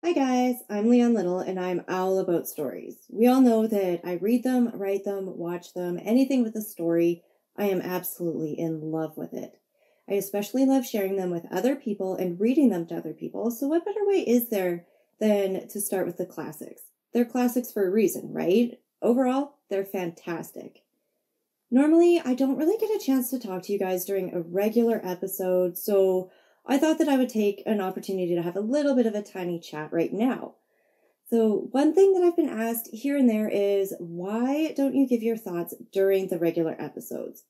Hi guys, I'm Leon Little and I'm all about stories. We all know that I read them, write them, watch them, anything with a story, I am absolutely in love with it. I especially love sharing them with other people and reading them to other people, so what better way is there than to start with the classics? They're classics for a reason, right? Overall, they're fantastic. Normally, I don't really get a chance to talk to you guys during a regular episode, so I thought that I would take an opportunity to have a little bit of a tiny chat right now. So one thing that I've been asked here and there is, why don't you give your thoughts during the regular episodes?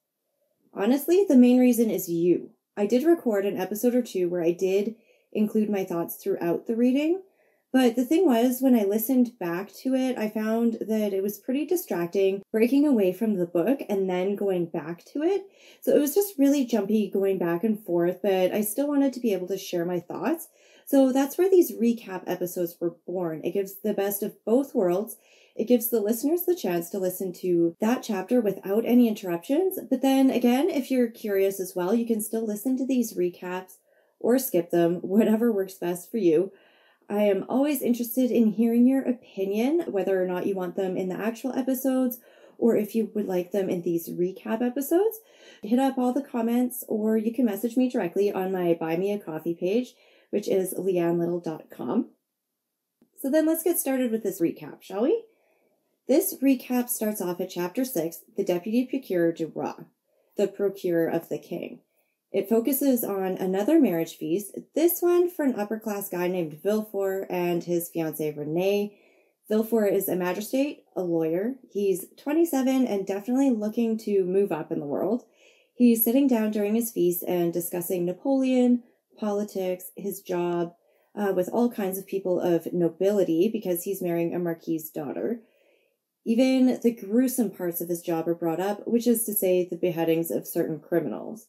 Honestly, the main reason is you. I did record an episode or two where I did include my thoughts throughout the reading, but the thing was, when I listened back to it, I found that it was pretty distracting, breaking away from the book and then going back to it. So it was just really jumpy going back and forth, but I still wanted to be able to share my thoughts. So that's where these recap episodes were born. It gives the best of both worlds. It gives the listeners the chance to listen to that chapter without any interruptions. But then again, if you're curious as well, you can still listen to these recaps or skip them, whatever works best for you. I am always interested in hearing your opinion, whether or not you want them in the actual episodes or if you would like them in these recap episodes. Hit up all the comments or you can message me directly on my Buy Me a Coffee page, which is leonlittle.com. So then let's get started with this recap, shall we? This recap starts off at Chapter 6, the Deputy Procureur du Roi, the Procureur of the King. It focuses on another marriage feast, this one for an upper-class guy named Villefort and his fiancée Renee. Villefort is a magistrate, a lawyer. He's 27 and definitely looking to move up in the world. He's sitting down during his feast and discussing Napoleon, politics, his job, with all kinds of people of nobility because he's marrying a marquis's daughter. Even the gruesome parts of his job are brought up, which is to say the beheadings of certain criminals.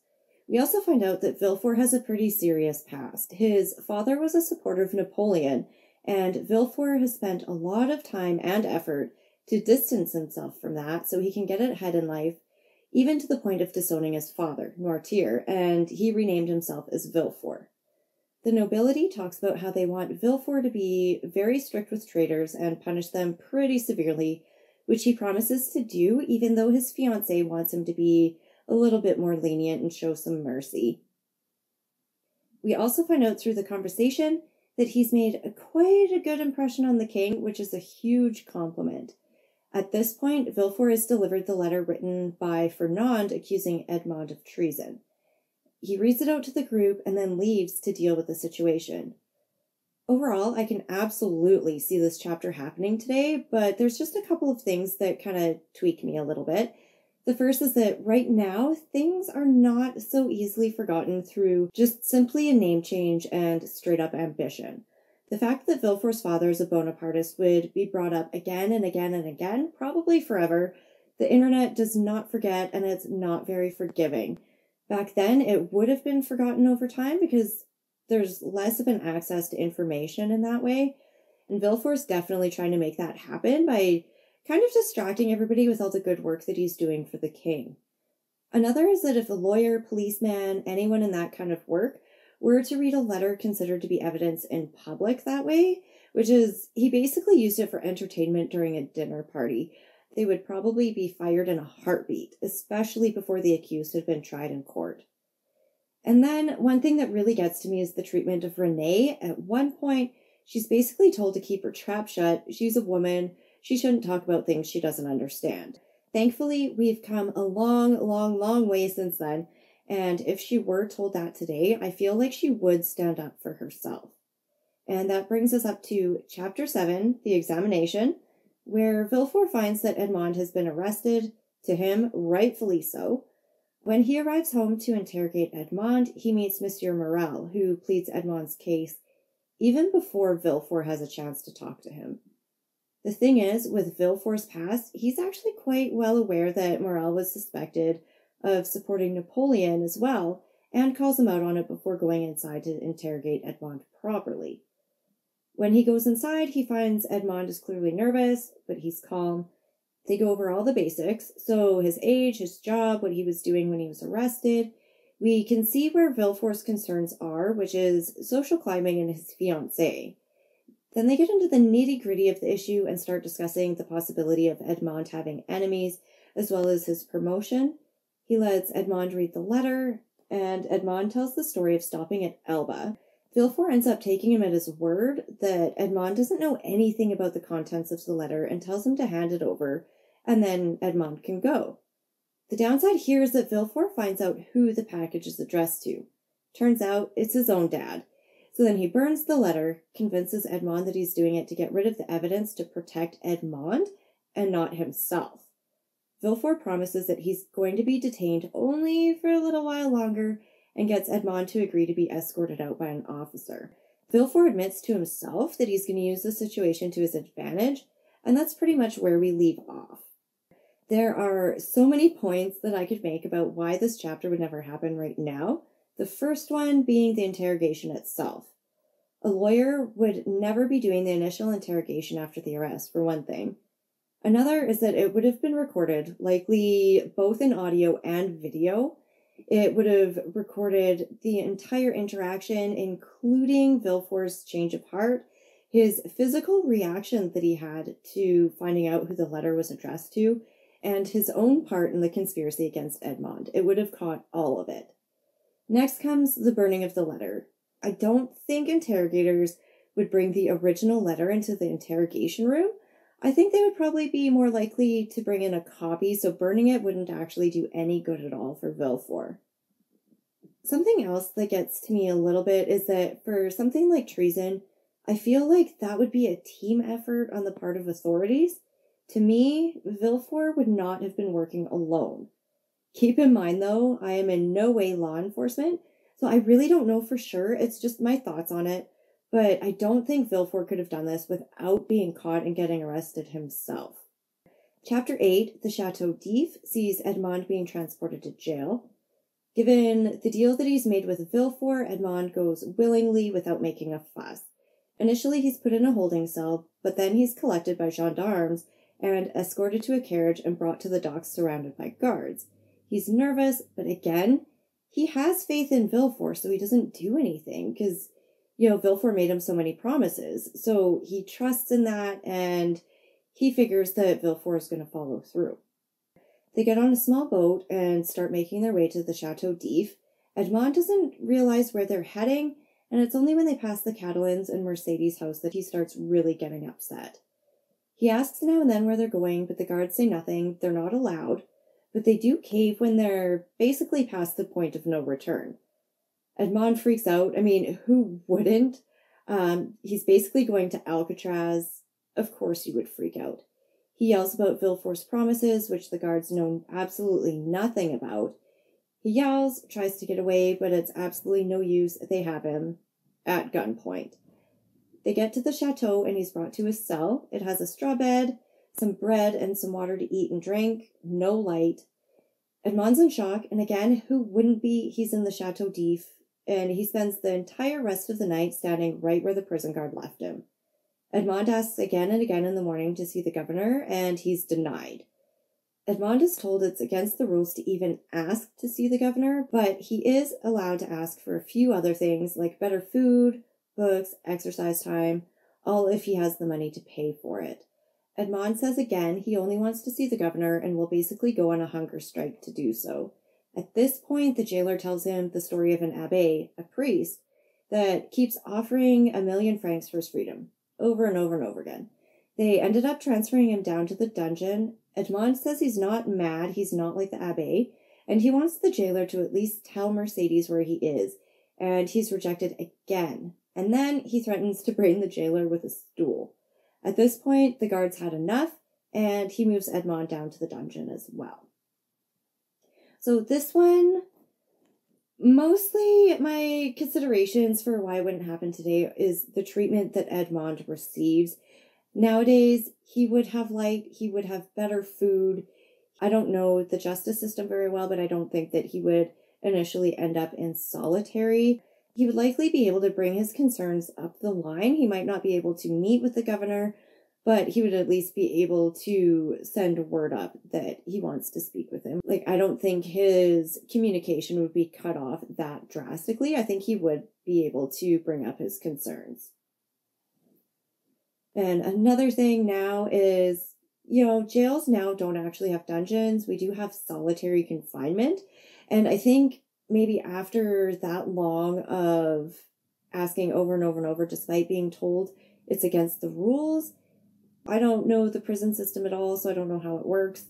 We also find out that Villefort has a pretty serious past. His father was a supporter of Napoleon, and Villefort has spent a lot of time and effort to distance himself from that so he can get ahead in life, even to the point of disowning his father, Noirtier, and he renamed himself as Villefort. The nobility talks about how they want Villefort to be very strict with traitors and punish them pretty severely, which he promises to do, even though his fiancée wants him to be a little bit more lenient and show some mercy. We also find out through the conversation that he's made quite a good impression on the king, which is a huge compliment. At this point, Villefort has delivered the letter written by Fernand accusing Edmond of treason. He reads it out to the group and then leaves to deal with the situation. Overall, I can absolutely see this chapter happening today, but there's just a couple of things that kind of tweak me a little bit. The first is that right now, things are not so easily forgotten through just simply a name change and straight up ambition. The fact that Villefort's father is a Bonapartist would be brought up again and again and again, probably forever. The internet does not forget, and it's not very forgiving. Back then, it would have been forgotten over time because there's less of an access to information in that way. And Villefort's definitely trying to make that happen by kind of distracting everybody with all the good work that he's doing for the king. Another is that if a lawyer, policeman, anyone in that kind of work were to read a letter considered to be evidence in public that way, which is, he basically used it for entertainment during a dinner party, they would probably be fired in a heartbeat, especially before the accused had been tried in court. And then one thing that really gets to me is the treatment of Renee. At one point, she's basically told to keep her trap shut. She's a woman. She shouldn't talk about things she doesn't understand. Thankfully, we've come a long way since then, and if she were told that today, I feel like she would stand up for herself. And that brings us up to Chapter 7, the examination, where Villefort finds that Edmond has been arrested, to him, rightfully so. When he arrives home to interrogate Edmond, he meets Monsieur Morel, who pleads Edmond's case even before Villefort has a chance to talk to him. The thing is, with Villefort's past, he's actually quite well aware that Morel was suspected of supporting Napoleon as well, and calls him out on it before going inside to interrogate Edmond properly. When he goes inside, he finds Edmond is clearly nervous, but he's calm. They go over all the basics, so his age, his job, what he was doing when he was arrested. We can see where Villefort's concerns are, which is social climbing and his fiancée. Then they get into the nitty-gritty of the issue and start discussing the possibility of Edmond having enemies, as well as his promotion. He lets Edmond read the letter, and Edmond tells the story of stopping at Elba. Villefort ends up taking him at his word that Edmond doesn't know anything about the contents of the letter and tells him to hand it over, and then Edmond can go. The downside here is that Villefort finds out who the package is addressed to. Turns out it's his own dad. So then he burns the letter, convinces Edmond that he's doing it to get rid of the evidence to protect Edmond and not himself. Villefort promises that he's going to be detained only for a little while longer and gets Edmond to agree to be escorted out by an officer. Villefort admits to himself that he's going to use the situation to his advantage, and that's pretty much where we leave off. There are so many points that I could make about why this chapter would never happen right now. The first one being the interrogation itself. A lawyer would never be doing the initial interrogation after the arrest, for one thing. Another is that it would have been recorded, likely both in audio and video. It would have recorded the entire interaction, including Villefort's change of heart, his physical reaction that he had to finding out who the letter was addressed to, and his own part in the conspiracy against Edmond. It would have caught all of it. Next comes the burning of the letter. I don't think interrogators would bring the original letter into the interrogation room. I think they would probably be more likely to bring in a copy, so burning it wouldn't actually do any good at all for Villefort. Something else that gets to me a little bit is that for something like treason, I feel like that would be a team effort on the part of authorities. To me, Villefort would not have been working alone. Keep in mind, though, I am in no way law enforcement, so I really don't know for sure. It's just my thoughts on it. But I don't think Villefort could have done this without being caught and getting arrested himself. Chapter 8, the Chateau d'If, sees Edmond being transported to jail. Given the deal that he's made with Villefort, Edmond goes willingly without making a fuss. Initially, he's put in a holding cell, but then he's collected by gendarmes and escorted to a carriage and brought to the docks surrounded by guards. He's nervous, but again, he has faith in Villefort, so he doesn't do anything because, Villefort made him so many promises. So he trusts in that, and he figures that Villefort is going to follow through. They get on a small boat and start making their way to the Chateau d'If. Edmond doesn't realize where they're heading, and it's only when they pass the Catalans and Mercedes' house that he starts really getting upset. He asks now and then where they're going, but the guards say nothing. They're not allowed. But they do cave when they're basically past the point of no return. Edmond freaks out. I mean, who wouldn't? He's basically going to Alcatraz. Of course you would freak out. He yells about Villefort's promises, which the guards know absolutely nothing about. He yells, tries to get away, but it's absolutely no use. They have him at gunpoint. They get to the chateau and he's brought to his cell. It has a straw bed, some bread, and some water to eat and drink. No light. Edmond's in shock, and again, who wouldn't be? He's in the Chateau d'If, and he spends the entire rest of the night standing right where the prison guard left him. Edmond asks again and again in the morning to see the governor, and he's denied. Edmond is told it's against the rules to even ask to see the governor, but he is allowed to ask for a few other things like better food, books, exercise time, all if he has the money to pay for it. Edmond says again he only wants to see the governor and will basically go on a hunger strike to do so. At this point, the jailer tells him the story of an abbé, a priest, that keeps offering 1,000,000 francs for his freedom, over and over and over again. They ended up transferring him down to the dungeon. Edmond says he's not mad, he's not like the abbé, and he wants the jailer to at least tell Mercedes where he is, and he's rejected again. And then he threatens to brain the jailer with a stool. At this point, the guards had enough, and he moves Edmond down to the dungeon as well. So this one, mostly my considerations for why it wouldn't happen today is the treatment that Edmond receives. Nowadays, he would have light, he would have better food. I don't know the justice system very well, but I don't think that he would initially end up in solitary. He would likely be able to bring his concerns up the line. He might not be able to meet with the governor, but he would at least be able to send word up that he wants to speak with him. I don't think his communication would be cut off that drastically. I think he would be able to bring up his concerns. And another thing now is, jails now don't actually have dungeons. We do have solitary confinement. And I think maybe after that long of asking over and over and over, despite being told it's against the rules, I don't know the prison system at all, so I don't know how it works.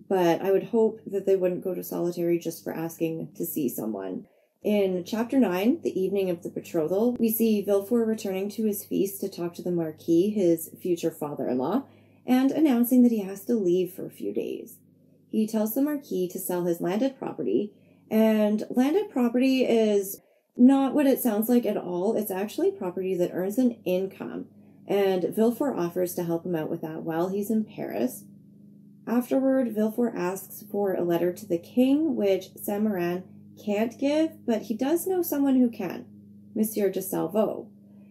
But I would hope that they wouldn't go to solitary just for asking to see someone. In chapter 9, the evening of the betrothal, we see Villefort returning to his feast to talk to the Marquis, his future father-in-law, and announcing that he has to leave for a few days. He tells the Marquis to sell his landed property, and landed property is not what it sounds like at all. It's actually property that earns an income, and Villefort offers to help him out with that while he's in Paris. Afterward, Villefort asks for a letter to the king, which Saint-Méran can't give, but he does know someone who can, Monsieur de Salvo.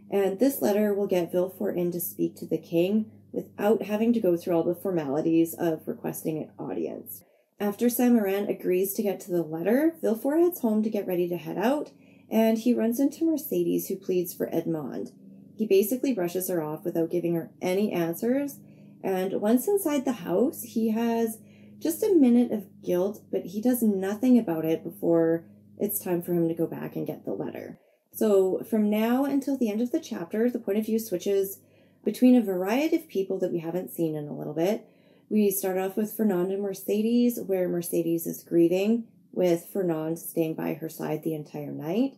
And this letter will get Villefort in to speak to the king without having to go through all the formalities of requesting an audience. After Saint-Méran agrees to get to the letter, Villefort heads home to get ready to head out, and he runs into Mercedes, who pleads for Edmond. He basically brushes her off without giving her any answers, and once inside the house, he has just a minute of guilt, but he does nothing about it before it's time for him to go back and get the letter. So from now until the end of the chapter, the point of view switches between a variety of people that we haven't seen in a little bit. We start off with Fernand and Mercedes, where Mercedes is grieving, with Fernand staying by her side the entire night.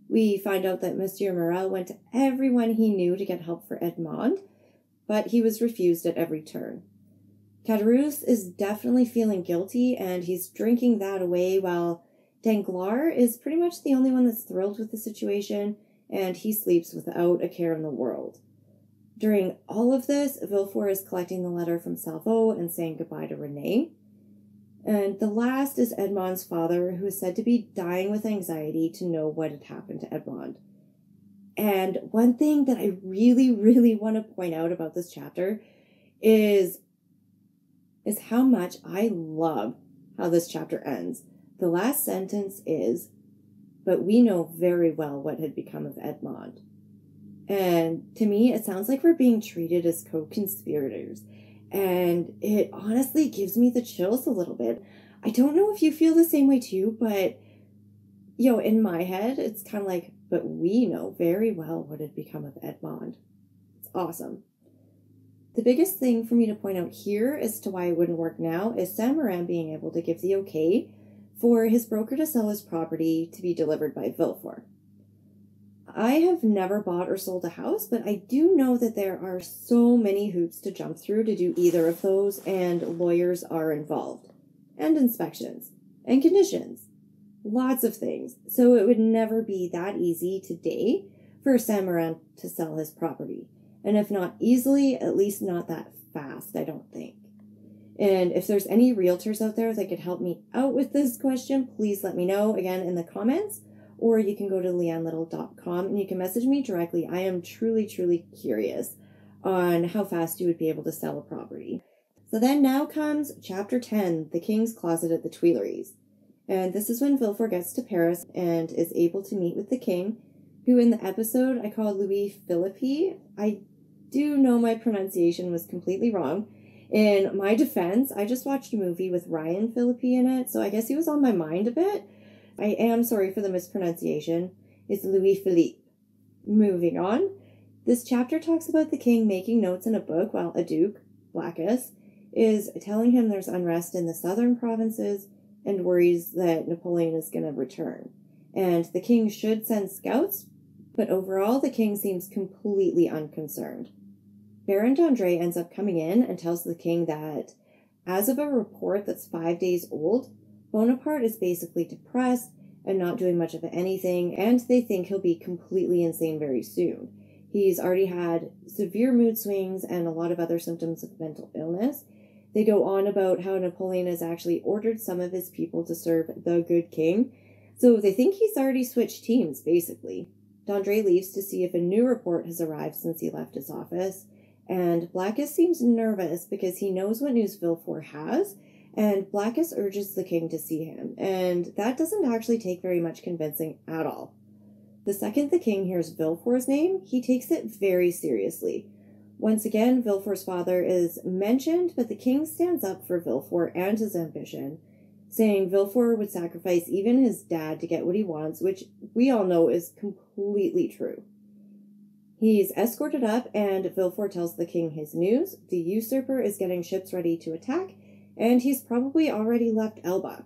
We find out that Monsieur Morel went to everyone he knew to get help for Edmond, but he was refused at every turn. Caderousse is definitely feeling guilty, and he's drinking that away, while Danglars is pretty much the only one that's thrilled with the situation, and he sleeps without a care in the world. During all of this, Villefort is collecting the letter from Salvo and saying goodbye to Renee. And the last is Edmond's father, who is said to be dying with anxiety to know what had happened to Edmond. And one thing that I really, really want to point out about this chapter is how much I love how this chapter ends. The last sentence is, "But we know very well what had become of Edmond." And to me, it sounds like we're being treated as co-conspirators. And it honestly gives me the chills a little bit. I don't know if you feel the same way too, but, in my head, it's kind of like, but we know very well what had become of Edmond. It's awesome. The biggest thing for me to point out here as to why it wouldn't work now is Saint-Méran being able to give the okay for his broker to sell his property to be delivered by Villefort. I have never bought or sold a house, but I do know that there are so many hoops to jump through to do either of those, and lawyers are involved, and inspections, and conditions, lots of things. So it would never be that easy today for Saint-Méran to sell his property. And if not easily, at least not that fast, I don't think. And if there's any realtors out there that could help me out with this question, please let me know, again, in the comments. Or you can go to leannelittle.com and you can message me directly. I am truly, truly curious on how fast you would be able to sell a property. So then now comes chapter 10, the King's Closet at the Tuileries. And this is when Villefort gets to Paris and is able to meet with the king, who in the episode I called Louis Philippe. I do know my pronunciation was completely wrong. In my defense, I just watched a movie with Ryan Philippe in it, so I guess he was on my mind a bit. I am sorry for the mispronunciation. It's Louis Philippe. Moving on. This chapter talks about the king making notes in a book while a duke, Blackus, is telling him there's unrest in the southern provinces and worries that Napoleon is going to return. And the king should send scouts, but overall the king seems completely unconcerned. Baron d'André ends up coming in and tells the king that, as of a report that's 5 days old, Bonaparte is basically depressed and not doing much of anything, and they think he'll be completely insane very soon. He's already had severe mood swings and a lot of other symptoms of mental illness. They go on about how Napoleon has actually ordered some of his people to serve the good king, so they think he's already switched teams, basically. D'André leaves to see if a new report has arrived since he left his office, and Blackus seems nervous because he knows what news Villefort has, and Blackus urges the king to see him, and that doesn't actually take very much convincing at all. The second the king hears Villefort's name, he takes it very seriously. Once again, Villefort's father is mentioned, but the king stands up for Villefort and his ambition, saying Villefort would sacrifice even his dad to get what he wants, which we all know is completely true. He's escorted up, and Villefort tells the king his news. The usurper is getting ships ready to attack, and he's probably already left Elba.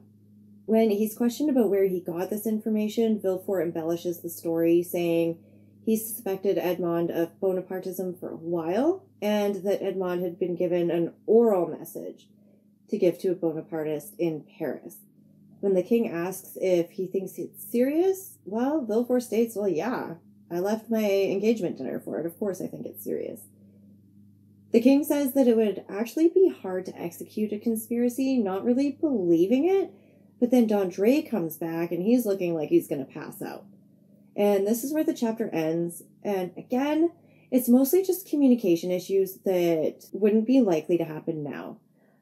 When he's questioned about where he got this information, Villefort embellishes the story, saying he suspected Edmond of Bonapartism for a while, and that Edmond had been given an oral message to give to a Bonapartist in Paris. When the king asks if he thinks it's serious, well, Villefort states, well, yeah, I left my engagement dinner for it. Of course I think it's serious. The king says that it would actually be hard to execute a conspiracy, not really believing it, but then D'Andre comes back and he's looking like he's going to pass out. And this is where the chapter ends. And again, it's mostly just communication issues that wouldn't be likely to happen now.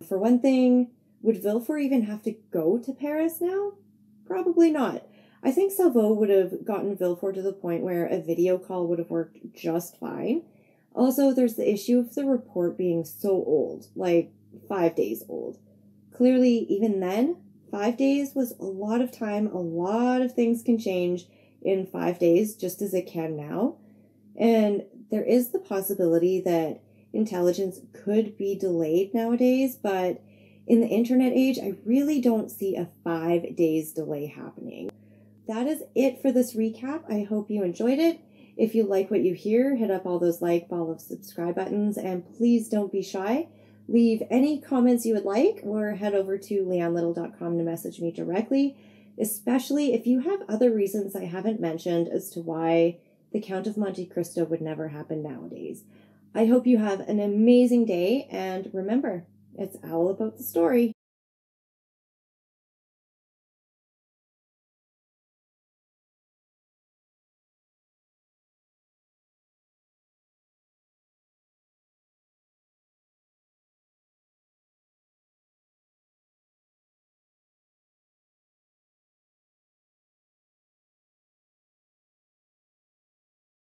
For one thing, would Villefort even have to go to Paris now? Probably not. I think Salvo would have gotten Villefort to the point where a video call would have worked just fine. Also, there's the issue of the report being so old, like 5 days old. Clearly, even then, 5 days was a lot of time. A lot of things can change in 5 days, just as it can now. And there is the possibility that intelligence could be delayed nowadays, but in the internet age, I really don't see a 5 days delay happening. That is it for this recap. I hope you enjoyed it. If you like what you hear, hit up all those like, follow, subscribe buttons, and please don't be shy. Leave any comments you would like, or head over to leanlittle.com to message me directly, especially if you have other reasons I haven't mentioned as to why the Count of Monte Cristo would never happen nowadays. I hope you have an amazing day, and remember, it's all about the story.